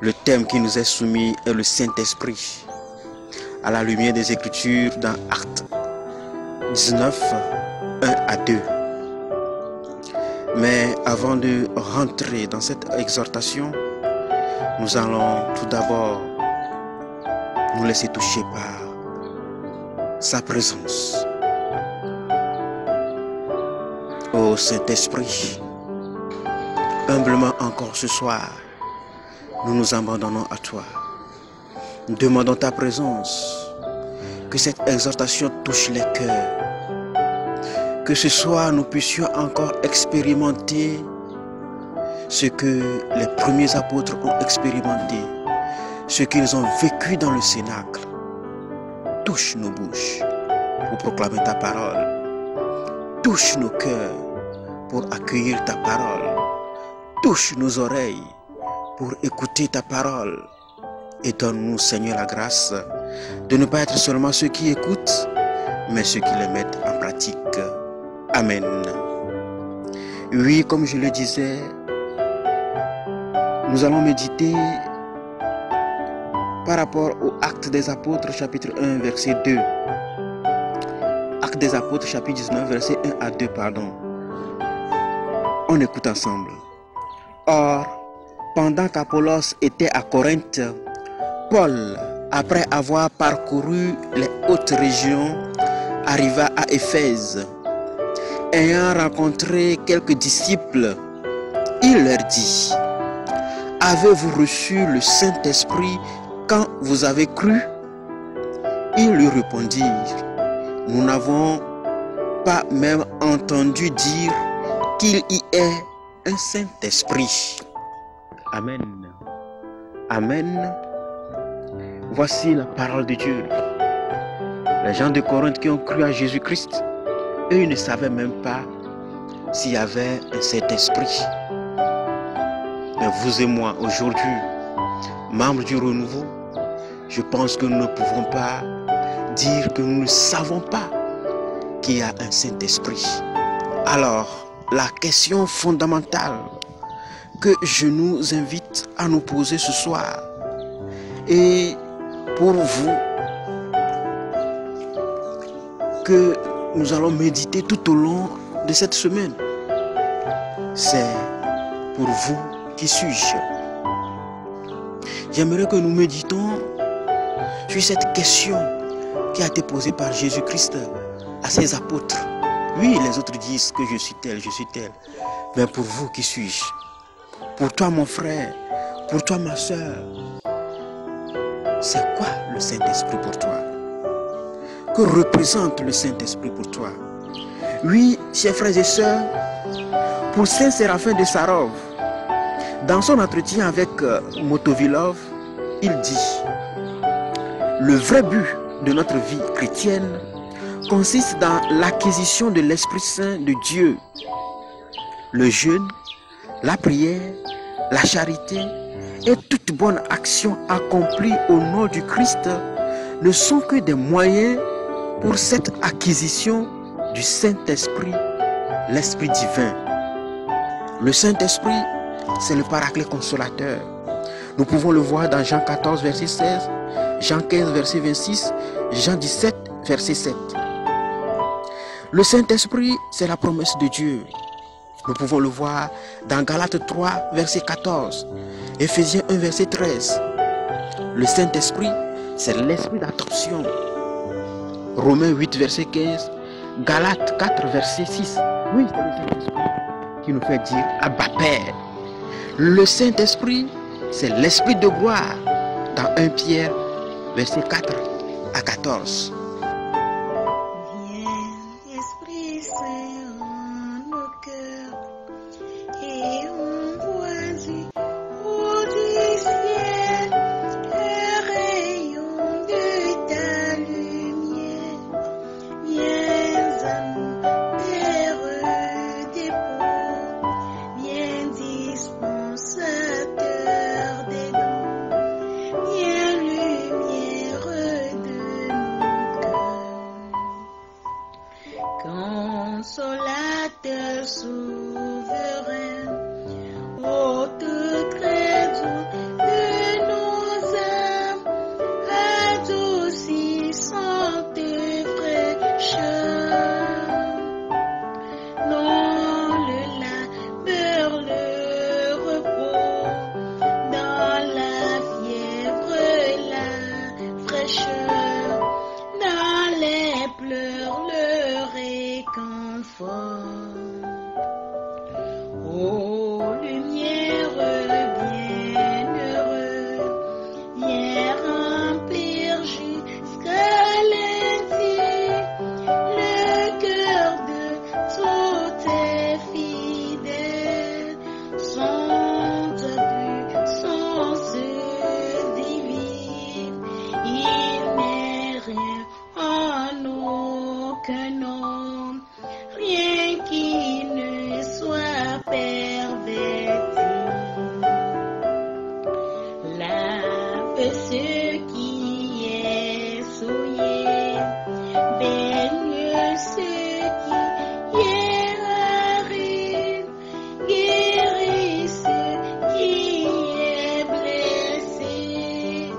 Le thème qui nous est soumis est le Saint-Esprit, à la lumière des Écritures dans Actes 19, 1 à 2. Mais avant de rentrer dans cette exhortation, nous allons tout d'abord nous laisser toucher par sa présence. Ô Saint-Esprit, humblement encore ce soir, nous nous abandonnons à toi. Nous demandons ta présence, que cette exhortation touche les cœurs, que ce soir nous puissions encore expérimenter ce que les premiers apôtres ont expérimenté, ce qu'ils ont vécu dans le Cénacle. Touche nos bouches pour proclamer ta parole, touche nos cœurs pour accueillir ta parole, touche nos oreilles pour écouter ta parole, et donne-nous, Seigneur, la grâce de ne pas être seulement ceux qui écoutent, mais ceux qui les mettent en pratique. Amen. Oui, comme je le disais, nous allons méditer par rapport au Actes des Apôtres, chapitre 1, verset 2. Actes des Apôtres, chapitre 19, verset 1 à 2, pardon. On écoute ensemble. Or, pendant qu'Apollos était à Corinthe, Paul, après avoir parcouru les hautes régions, arriva à Éphèse. Ayant rencontré quelques disciples, il leur dit: avez-vous reçu le Saint-Esprit quand vous avez cru? Ils lui répondirent: nous n'avons pas même entendu dire qu'il y ait un Saint-Esprit. Amen. Amen. Voici la parole de Dieu. Les gens de Corinthe qui ont cru à Jésus-Christ, eux, ils ne savaient même pas s'il y avait un Saint-Esprit. Mais vous et moi, aujourd'hui, membres du Renouveau, je pense que nous ne pouvons pas dire que nous ne savons pas qu'il y a un Saint-Esprit. Alors, la question fondamentale que je nous invite à nous poser ce soir, et pour vous, que nous allons méditer tout au long de cette semaine, c'est: pour vous, qui suis-je? J'aimerais que nous méditons sur cette question qui a été posée par Jésus-Christ à ses apôtres. Oui, les autres disent que je suis tel, je suis tel. Mais pour vous, qui suis-je? Pour toi, mon frère, pour toi, ma soeur, c'est quoi le Saint-Esprit pour toi? Que représente le Saint-Esprit pour toi? Oui, chers frères et sœurs, pour Saint Séraphin de Sarov, dans son entretien avec Motovilov, il dit: le vrai but de notre vie chrétienne consiste dans l'acquisition de l'Esprit Saint de Dieu. Le jeûne, la prière, la charité et toute bonne action accomplie au nom du Christ ne sont que des moyens pour cette acquisition du Saint-Esprit, l'Esprit divin. Le Saint-Esprit, c'est le Paraclet consolateur. Nous pouvons le voir dans Jean 14, verset 16, Jean 15, verset 26, Jean 17, verset 7. Le Saint-Esprit, c'est la promesse de Dieu. Nous pouvons le voir dans Galates 3, verset 14, Éphésiens 1, verset 13. Le Saint-Esprit, c'est l'esprit d'adoption. Romains 8, verset 15, Galates 4, verset 6. Oui, c'est le Saint-Esprit qui nous fait dire Abba Père. Le Saint-Esprit, c'est l'esprit de gloire dans 1 Pierre, verset 4 à 14. Viens, Esprit Saint, en nos cœurs, et envoie-y au du ciel le rayon de ta lumière. Viens à nous, Père des pauvres, viens dispensateur des dons, viens lumière de nos cœurs. Consolateur souverain, ô toute raison de enfant. Ô lumière bienheureuse, viens remplir jusqu'à l'intime le cœur de tous tes fidèles. Sans ta puissance divine, il n'est rien en aucun homme, rien qui ne soit perverti. Lave ce qui est souillé, baigne ce qui est aride, guéris ce qui est blessé,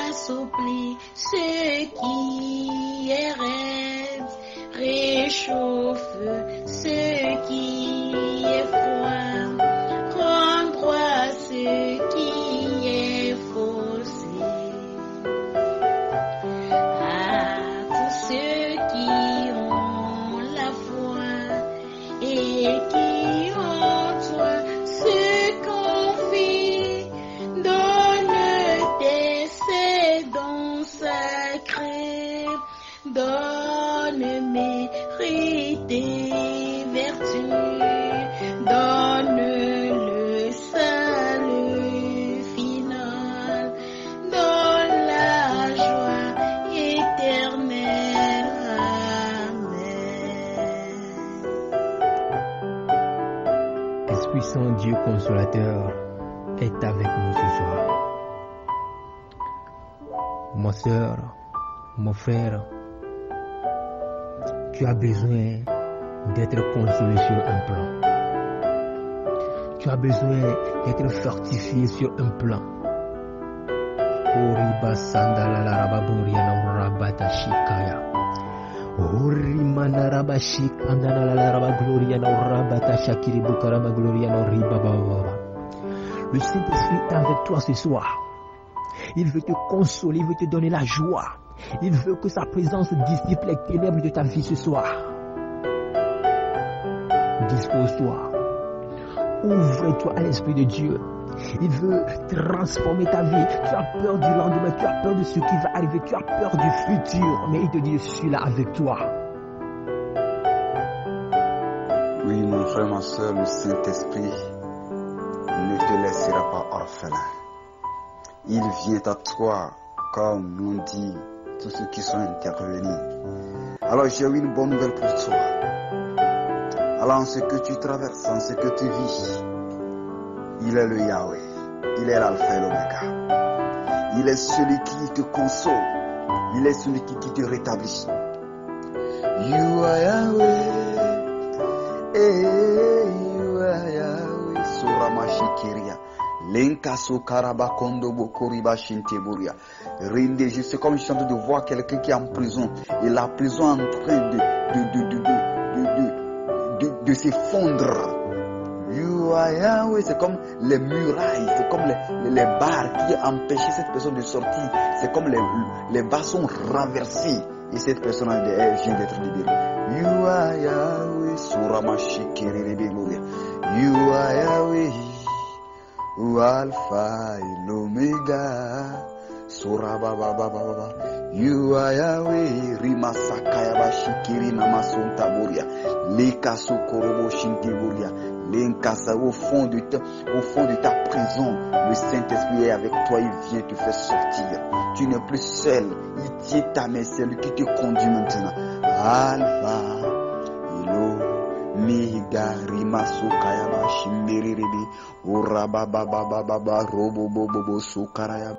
assouplis ce qui est raide, réchauffe ce qui est froid, rends droit ce qui est faussé. À tous ceux qui ont la foi et qui en toi se confient, donne tes dons sacrés, donne mériter vertu, donne le salut final, donne la joie éternelle. Amen. Esprit Saint, Dieu consolateur, est avec nous ce soir. Ma soeur, mon frère, tu as besoin d'être consolé sur un plan. Tu as besoin d'être fortifié sur un plan. Oriba sandala la rababuria na rabata shikaya. Orimana rabashik andana la rabagloria na rabata shakiri bukarama gloria na riba baba. Le Saint-Esprit est avec toi ce soir. Il veut te consoler, il veut te donner la joie. Il veut que sa présence dissipe les ténèbres de ta vie ce soir. Dispose-toi. Ouvre-toi à l'Esprit de Dieu. Il veut transformer ta vie. Tu as peur du lendemain, tu as peur de ce qui va arriver, tu as peur du futur. Mais il te dit, je suis là avec toi. Oui, mon frère, ma soeur, le Saint-Esprit ne te laissera pas orphelin. Il vient à toi, comme l'ont dit tous ceux qui sont intervenus. Alors j'ai une bonne nouvelle pour toi. Alors en ce que tu traverses, en ce que tu vis, il est le Yahweh, il est l'Alpha et l'Oméga. Il est celui qui te console, il est celui qui te rétablit. You are Yahweh, you are Yahweh, Suramachikiria. Lenkaso Karabakondo Bokoriba Shinteburia. C'est comme je suis en train de voir quelqu'un qui est en prison et la prison est en train de s'effondrer. You are Yahweh, c'est comme les murailles, c'est comme les barres qui empêchaient cette personne de sortir. C'est comme les barres sont renversées et cette personne vient d'être libérée. You are Yahweh, Suramashikiri Rebeluria. You are Yahweh, Alpha et l'Oméga. Surababababa. You are Yahweh, Rimasakaya Bashikiri Namasonta Boria. Lekaso Korobo Shinteburia. L'Inkasa au fond de ta prison, le Saint-Esprit est avec toi, il vient te faire sortir. Tu n'es plus seul, il tient ta main, c'est lui qui te conduit maintenant. Alpha, Elo, Miga, Rimaso, Kayaba, Shimbiri, Urababababa, Robo, Bobo, Sukaraya.